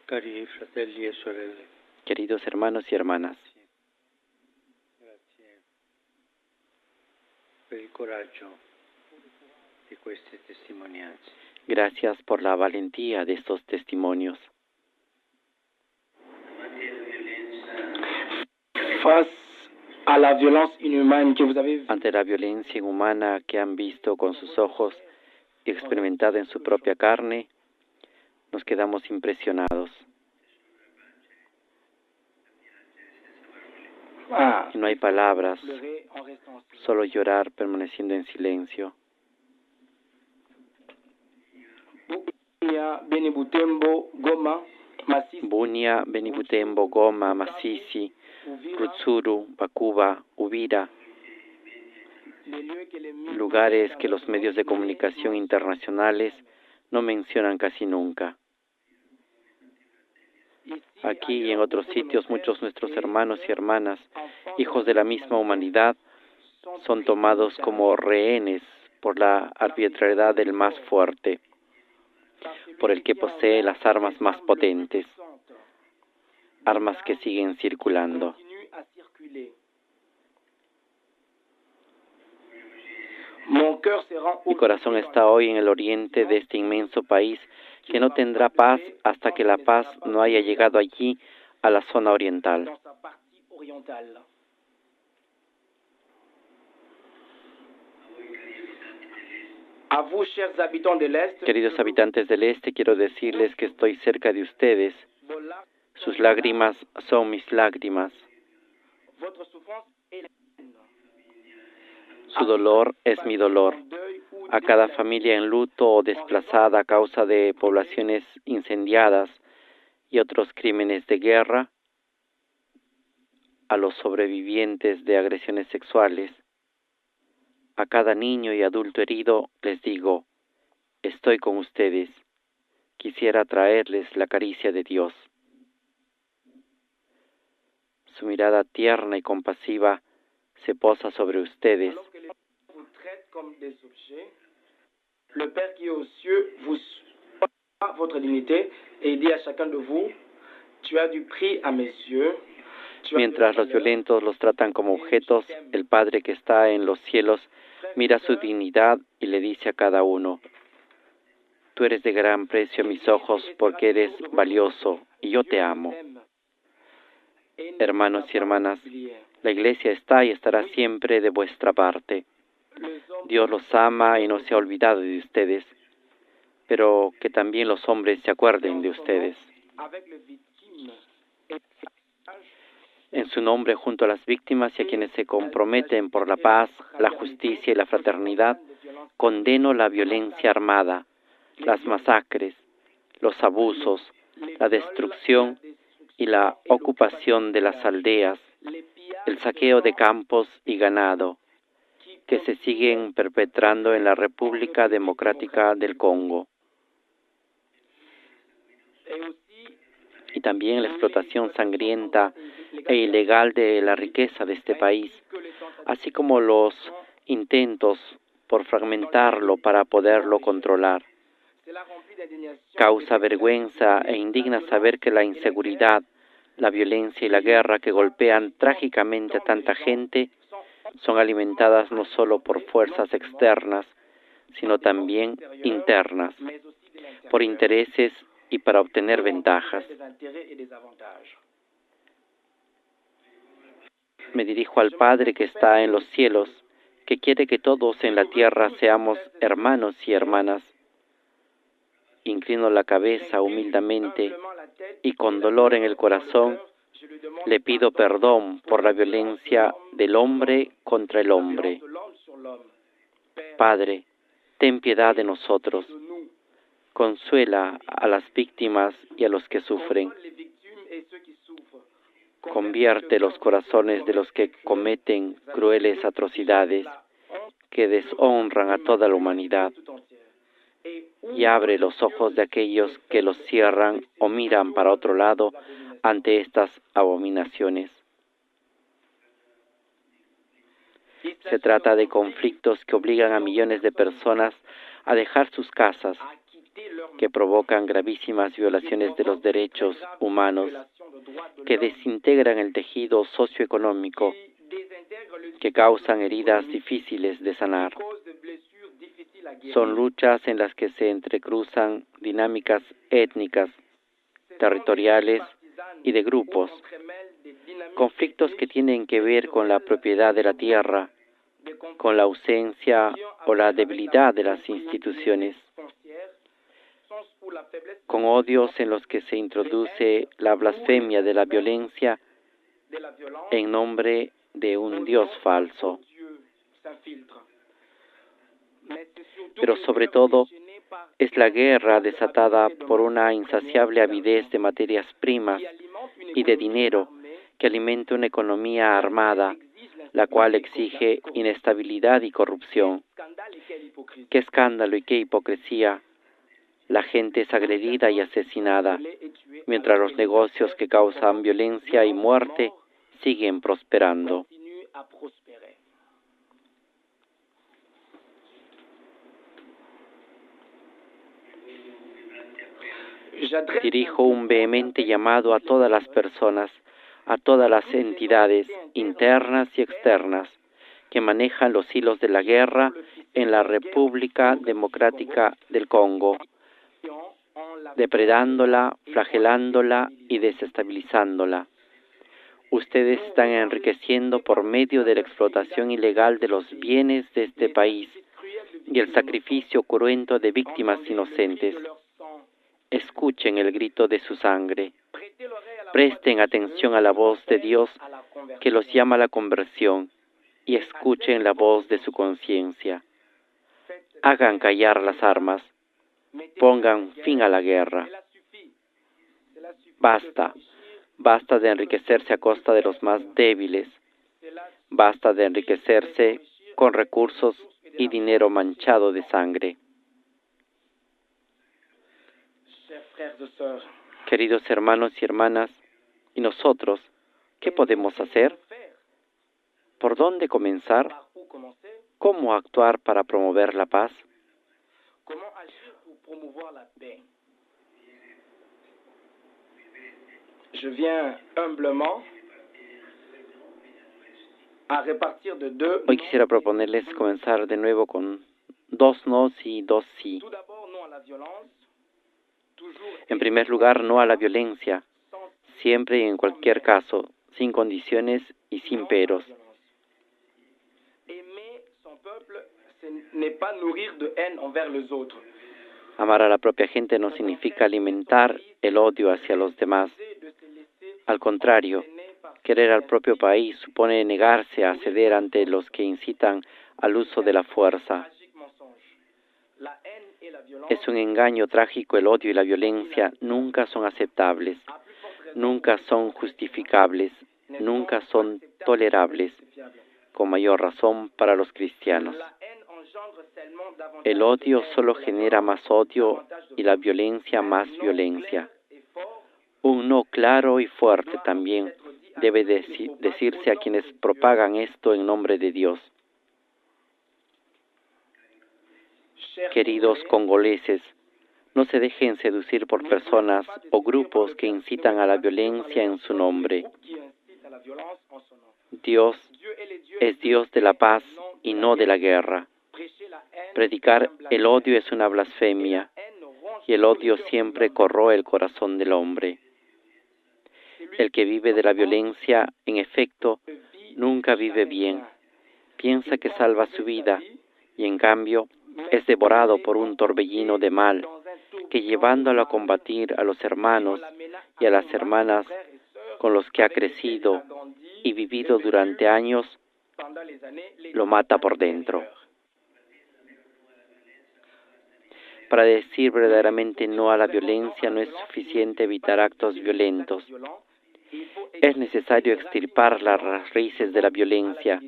Cari fratelli e sorelle, Queridos hermanos y hermanas, grazie per il coraggio di queste testimonianze. gracias por la valentía de estos testimonios. Face à la violence inhumaine que vous avez vue, Ante la violencia inhumana que han visto con sus ojos y experimentado en su propia carne, nos quedamos impresionados. Y no hay palabras, pleurer en restant silent. solo llorar permaneciendo en silencio. Bunia, Beni Butembo, Goma, Masisi, Bunia, Benibutembo, Goma, Masisi, Uvira, Rutshuru, Bakuba, Uvira, des lieux que les médias lugares que los medios de comunicación internacionales no mencionan casi nunca. Aquí y en otros sitios, muchos de nuestros hermanos y hermanas, hijos de la misma humanidad, son tomados como rehenes por la arbitrariedad del más fuerte, por el que posee las armas más potentes, armas que siguen circulando. continuent à circuler. Mon cœur se rend Mi corazón está hoy en el oriente de este inmenso país que no tendrá paz hasta que la paz no haya llegado allí a la zona oriental. dans sa partie orientale. À vous, chers habitants de l'Est, Queridos habitantes del este, quiero decirles que estoy cerca de ustedes. vos larmes, Sus lágrimas son mis lágrimas. votre souffrance est la mienne. Su dolor es mi dolor. Deuil ou A cada familia en luto o desplazada a causa de poblaciones incendiadas y otros crímenes de guerra, a los sobrevivientes de agresiones sexuales, a cada niño y adulto herido, les digo, estoy con ustedes. Quisiera traerles la caricia de Dios. Su mirada tierna y compasiva se posa sobre ustedes. alors que les gens vous traitent comme des objets, le Père qui est aux cieux vous soigne votre dignité et dit à chacun de vous, tu as du prix à mes yeux. Tu as Mientras de los valeur. violentos los tratan como objetos, el Padre que está en los cielos mira su dignidad y le dice a cada uno, tú eres de gran precio a mis ojos porque eres valioso y yo te amo. Hermanos y hermanas, la Iglesia está y estará siempre de vuestra parte. Dios los ama y no se ha olvidado de ustedes, pero que también los hombres se acuerden de ustedes. Avec les victimes En su nombre, junto a las víctimas y a quienes se comprometen por la paz, la justicia y la fraternidad, condeno la violencia armada, las masacres, los abusos, la destrucción y la ocupación de las aldeas, el saqueo de campos y ganado, que se siguen perpetrando en la República Democrática del Congo, y también la explotación sangrienta e ilegal de la riqueza de este país, así como los intentos por fragmentarlo para poderlo controlar. Causa vergüenza e indigna saber que la inseguridad, la violencia y la guerra que golpean trágicamente a tanta gente son alimentadas no solo por fuerzas externas, sino también internas, por intereses y para obtener ventajas. Me dirijo al Padre que está en los cielos, que quiere que todos en la tierra seamos hermanos y hermanas. Inclino la cabeza humildemente y con dolor en el corazón le pido perdón por la violencia del hombre contra el hombre. Padre, ten piedad de nosotros. Consuela a las víctimas y a los que sufren. Convierte los corazones de los que cometen crueles atrocidades que deshonran a toda la humanidad. Y abre los ojos de aquellos que los cierran o miran para otro lado ante estas abominaciones. Se trata de conflictos que obligan a millones de personas a dejar sus casas, que provocan gravísimas violaciones de los derechos humanos, que desintegran el tejido socioeconómico, que causan heridas difíciles de sanar. Son luchas en las que se entrecruzan dinámicas étnicas, territoriales y de grupos, conflictos que tienen que ver con la propiedad de la tierra, con la ausencia o la debilidad de las instituciones, con odios en los que se introduce la blasfemia de la violencia en nombre de un Dios falso. Pero sobre todo es la guerra desatada por una insaciable avidez de materias primas y de dinero que alimenta una economía armada, la cual exige inestabilidad y corrupción. ¡Qué escándalo y qué hipocresía! La gente es agredida y asesinada, mientras los negocios que causan violencia y muerte siguen prosperando. Dirijo un vehemente llamado a todas las personas, a todas las entidades internas y externas que manejan los hilos de la guerra en la República Democrática del Congo, depredándola, flagelándola y desestabilizándola. Ustedes están enriqueciendo por medio de la explotación ilegal de los bienes de este país y el sacrificio cruento de víctimas inocentes. Escuchen el grito de su sangre. Presten atención a la voz de Dios que los llama a la conversión y escuchen la voz de su conciencia. Hagan callar las armas. Pongan fin a la guerra. Basta. Basta de enriquecerse a costa de los más débiles. Basta de enriquecerse con recursos y dinero manchado de sangre. Queridos hermanos y hermanas, ¿y nosotros qué podemos hacer? ¿Por dónde comenzar? ¿Cómo actuar para promover la paz? Je viens humblement a repartir de deux. Hoy quisiera proponerles comenzar de nuevo con 2 nos y 2 sí. En primer lugar, no a la violencia, siempre y en cualquier caso, sin condiciones y sin peros. Amar a la propia gente no significa alimentar el odio hacia los demás. Al contrario, querer al propio país supone negarse a ceder ante los que incitan al uso de la fuerza. Es un engaño trágico. El odio y la violencia nunca son aceptables, nunca son justificables, nunca son tolerables, con mayor razón para los cristianos. El odio solo genera más odio y la violencia más violencia. Un no claro y fuerte también debe decirse a quienes propagan esto en nombre de Dios. Queridos congoleses, no se dejen seducir por personas o grupos que incitan a la violencia en su nombre. Dios es Dios de la paz y no de la guerra. Predicar el odio es una blasfemia, y el odio siempre corroe el corazón del hombre. El que vive de la violencia, en efecto, nunca vive bien. Piensa que salva su vida, y en cambio es devorado por un torbellino de mal, que llevándolo a combatir a los hermanos y a las hermanas con los que ha crecido y vivido durante años, lo mata por dentro. Para decir verdaderamente no a la violencia no es suficiente evitar actos violentos. Es necesario extirpar las raíces de la violencia.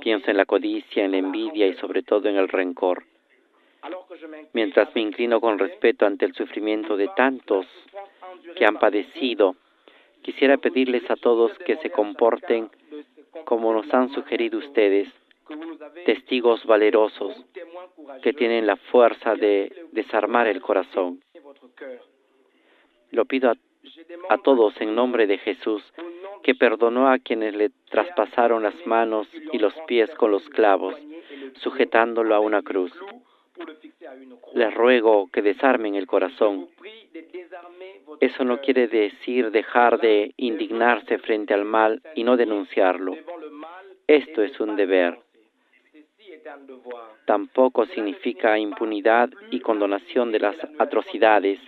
Pienso en la codicia, en la envidia y sobre todo en el rencor. Mientras me inclino con respeto ante el sufrimiento de tantos que han padecido, quisiera pedirles a todos que se comporten como nos han sugerido ustedes, testigos valerosos que tienen la fuerza de desarmar el corazón. Lo pido a todos en nombre de Jesús, que perdonó a quienes le traspasaron las manos y los pies con los clavos, sujetándolo a una cruz. Les ruego que desarmen el corazón. Eso no quiere decir dejar de indignarse frente al mal y no denunciarlo. Esto es un deber. Tampoco significa impunidad y condonación de las atrocidades,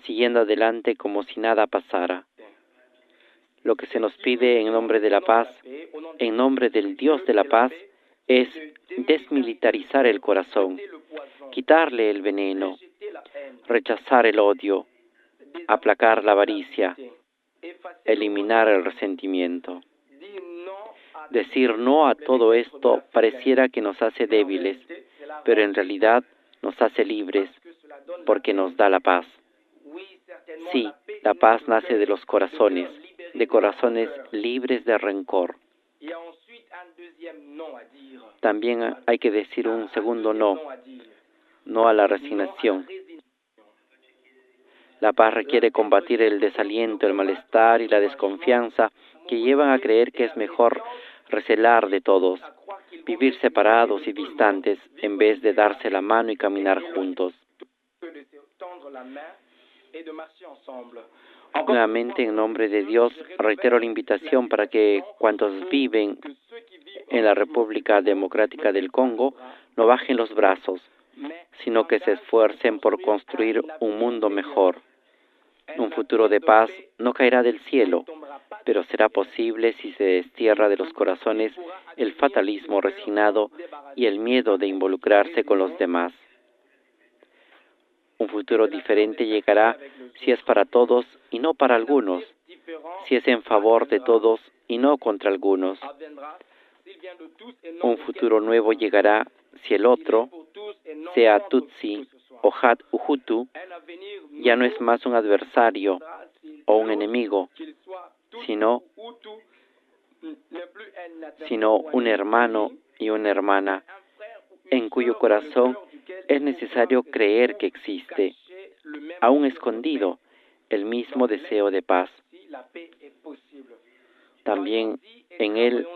siguiendo adelante como si nada pasara. Lo que se nos pide en nombre de la paz, en nombre del Dios de la paz, es desmilitarizar el corazón, quitarle el veneno, rechazar el odio, aplacar la avaricia, eliminar el resentimiento. Decir no a todo esto pareciera que nos hace débiles, pero en realidad nos hace libres, porque nos da la paz. Sí, la paz nace de los corazones, de corazones libres de rencor. También hay que decir un segundo no a la resignación. La paz requiere combatir el desaliento, el malestar y la desconfianza que llevan a creer que es mejor recelar de todos, vivir separados y distantes en vez de darse la mano y caminar juntos. Nuevamente, en nombre de Dios, reitero la invitación para que cuantos viven en la República Democrática del Congo no bajen los brazos, sino que se esfuercen por construir un mundo mejor. Un futuro de paz no caerá del cielo, pero será posible si se destierra de los corazones el fatalismo resignado y el miedo de involucrarse con los demás. Un futuro diferente llegará si es para todos y no para algunos, si es en favor de todos y no contra algunos. Un futuro nuevo llegará si el otro, sea Tutsi o Hutu, ya no es más un adversario o un enemigo, sino un hermano y una hermana, en cuyo corazón es necesario creer que existe, aún escondido, el mismo deseo de paz. También en él,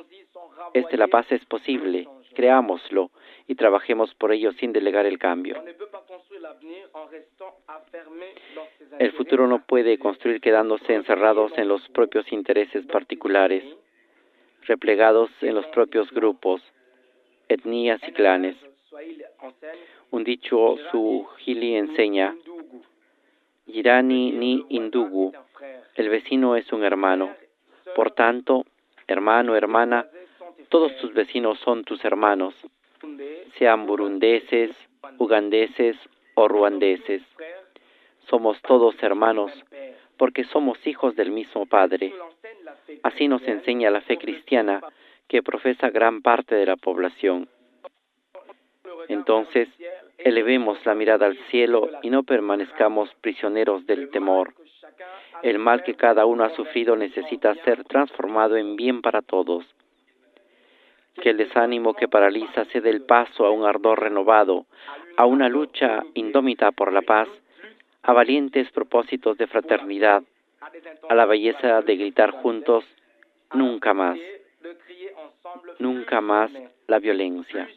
la paz es posible. Creámoslo y trabajemos por ello sin delegar el cambio. El futuro no puede construir quedándose encerrados en los propios intereses particulares, replegados en los propios grupos, etnias y clanes. Un dicho suajili enseña, Jirani ni Indugu, el vecino es un hermano. Por tanto, hermano, hermana, todos tus vecinos son tus hermanos, sean burundeses, ugandeses o ruandeses. Somos todos hermanos, porque somos hijos del mismo Padre. Así nos enseña la fe cristiana que profesa gran parte de la población. Entonces, elevemos la mirada al cielo y no permanezcamos prisioneros del temor. El mal que cada uno ha sufrido necesita ser transformado en bien para todos. Que el desánimo que paraliza ceda el paso a un ardor renovado, a una lucha indómita por la paz, a valientes propósitos de fraternidad, a la belleza de gritar juntos, nunca más la violencia,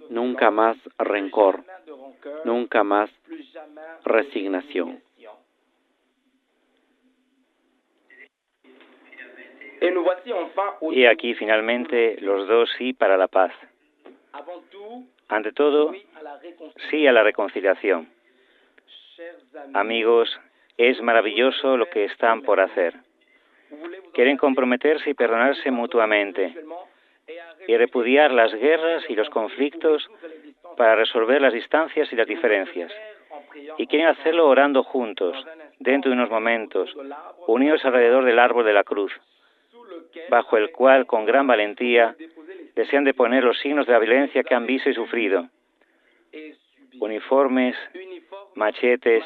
nunca más rencor, nunca más resignación. Y aquí finalmente los dos sí para la paz. Ante todo, sí a la reconciliación. Amigos, es maravilloso lo que están por hacer. Quieren comprometerse y perdonarse mutuamente y repudiar las guerras y los conflictos para resolver las distancias y las diferencias. Y quieren hacerlo orando juntos, dentro de unos momentos, unidos alrededor del árbol de la cruz, bajo el cual, con gran valentía, desean deponer los signos de la violencia que han visto y sufrido. Uniformes, machetes,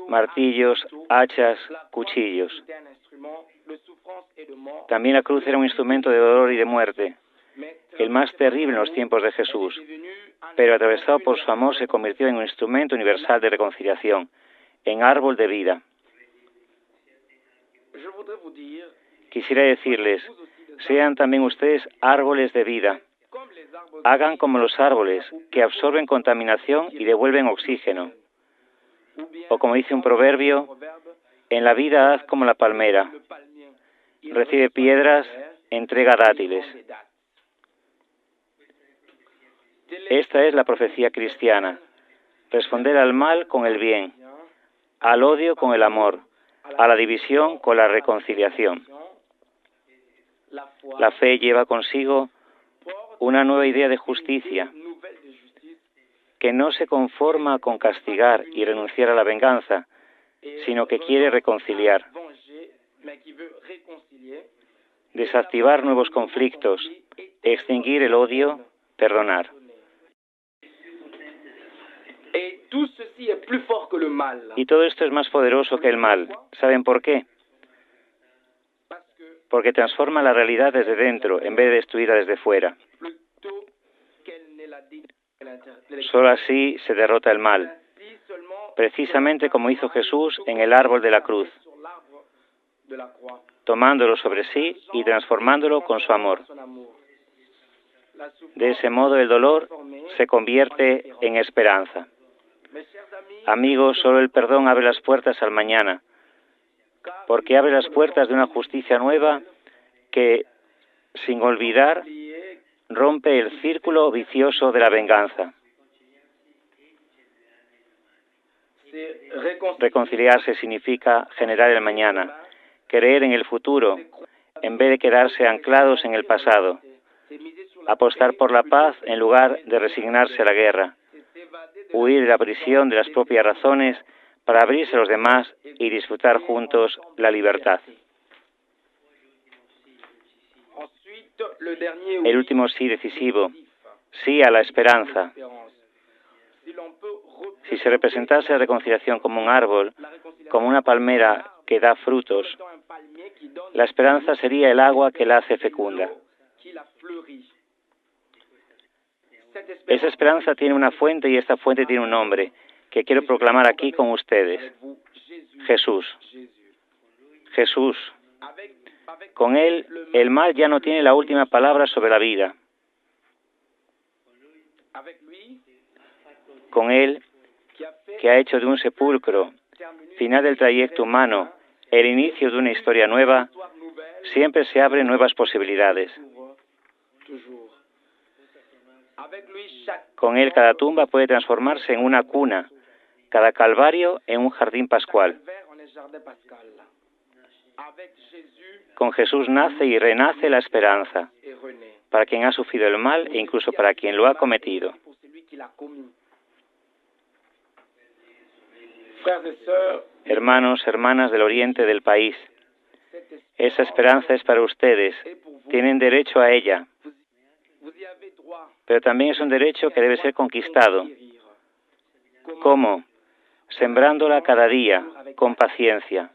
martillos, hachas, cuchillos. También la cruz era un instrumento de dolor y de muerte, el más terrible en los tiempos de Jesús, pero atravesado por su amor se convirtió en un instrumento universal de reconciliación, en árbol de vida. Quisiera decirles, sean también ustedes árboles de vida. Hagan como los árboles, que absorben contaminación y devuelven oxígeno. O como dice un proverbio, en la vida haz como la palmera. Recibe piedras, entrega dátiles. Esta es la profecía cristiana. Responder al mal con el bien, al odio con el amor, a la división con la reconciliación. La fe lleva consigo una nueva idea de justicia, que no se conforma con castigar y renunciar a la venganza, sino que quiere reconciliar, desactivar nuevos conflictos, extinguir el odio, perdonar. Y todo esto es más poderoso que el mal. ¿Saben por qué? Porque transforma la realidad desde dentro en vez de destruirla desde fuera. Solo así se derrota el mal, precisamente como hizo Jesús en el árbol de la cruz, tomándolo sobre sí y transformándolo con su amor. De ese modo el dolor se convierte en esperanza. Amigos, solo el perdón abre las puertas al mañana, porque abre las puertas de una justicia nueva que, sin olvidar, rompe el círculo vicioso de la venganza. Reconciliarse significa generar el mañana, creer en el futuro, en vez de quedarse anclados en el pasado, apostar por la paz en lugar de resignarse a la guerra, huir de la prisión de las propias razones para abrirse a los demás y disfrutar juntos la libertad. El último sí decisivo, sí a la esperanza. Si se representase la reconciliación como un árbol, como una palmera que da frutos, la esperanza sería el agua que la hace fecunda. Esa esperanza tiene una fuente y esta fuente tiene un nombre que quiero proclamar aquí con ustedes. Jesús. Jesús. Con Él, el mal ya no tiene la última palabra sobre la vida. Con Él, que ha hecho de un sepulcro, final del trayecto humano, el inicio de una historia nueva, siempre se abren nuevas posibilidades. Con Él cada tumba puede transformarse en una cuna, cada calvario en un jardín pascual. Con Jesús nace y renace la esperanza, para quien ha sufrido el mal e incluso para quien lo ha cometido. Hermanos, hermanas del oriente del país, esa esperanza es para ustedes. Tienen derecho a ella. Pero también es un derecho que debe ser conquistado. ¿Cómo? Sembrándola cada día, con paciencia.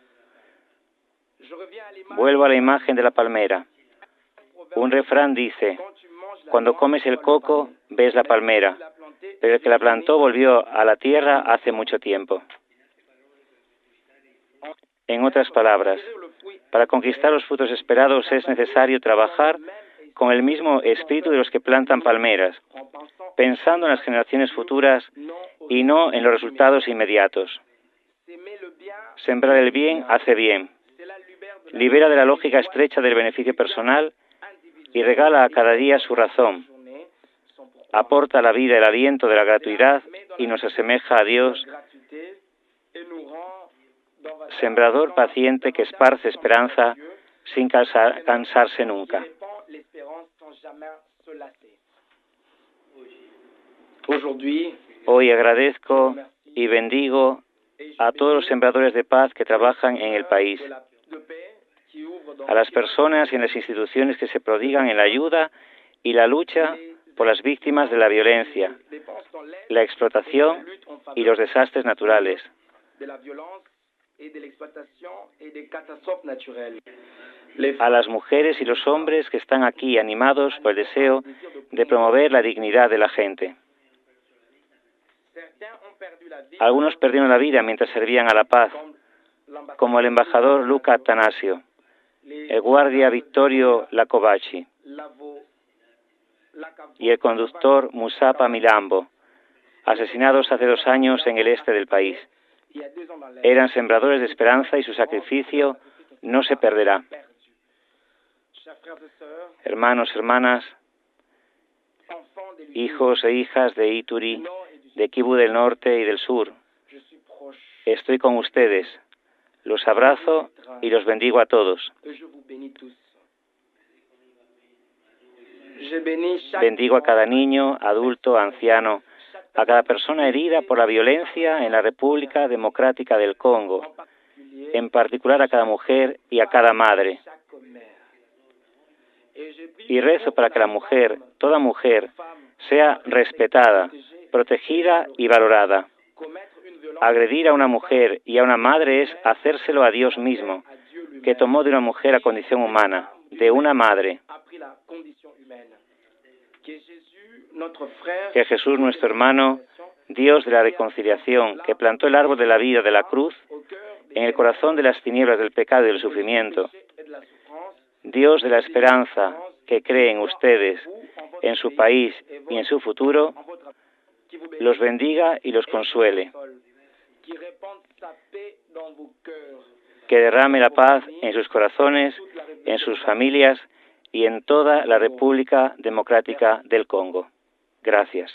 Vuelvo a la imagen de la palmera. Un refrán dice, cuando comes el coco, ves la palmera, pero el que la plantó volvió a la tierra hace mucho tiempo. En otras palabras, para conquistar los frutos esperados es necesario trabajar con el mismo espíritu de los que plantan palmeras, pensando en las generaciones futuras y no en los resultados inmediatos. Sembrar el bien hace bien, libera de la lógica estrecha del beneficio personal y regala a cada día su razón, aporta a la vida el aliento de la gratuidad y nos asemeja a Dios, sembrador paciente que esparce esperanza sin cansarse nunca. Hoy agradezco y bendigo a todos los sembradores de paz que trabajan en el país, a las personas y en las instituciones que se prodigan en la ayuda y la lucha por las víctimas de la violencia, la explotación y los desastres naturales. a las mujeres y los hombres que están aquí animados por el deseo de promover la dignidad de la gente. Algunos perdieron la vida mientras servían a la paz, como el embajador Luca Attanasio, el guardia Vittorio Lacovacci y el conductor Musapa Milambo, asesinados hace 2 años en el este del país. Eran sembradores de esperanza y su sacrificio no se perderá. Hermanos, hermanas, hijos e hijas de Ituri, de Kivu del Norte y del Sur, estoy con ustedes. Los abrazo y los bendigo a todos. Bendigo a cada niño, adulto, anciano, a cada persona herida por la violencia en la República Democrática del Congo, en particular a cada mujer y a cada madre. Y rezo para que la mujer, toda mujer, sea respetada, protegida y valorada. Agredir a una mujer y a una madre es hacérselo a Dios mismo, que tomó de una mujer a condición humana, de una madre. Que Jesús, nuestro hermano, Dios de la reconciliación, que plantó el árbol de la vida de la cruz en el corazón de las tinieblas del pecado y del sufrimiento, Dios de la esperanza, que cree en ustedes, en su país y en su futuro, los bendiga y los consuele. Que derrame la paz en sus corazones, en sus familias y en toda la República Democrática del Congo. Gracias.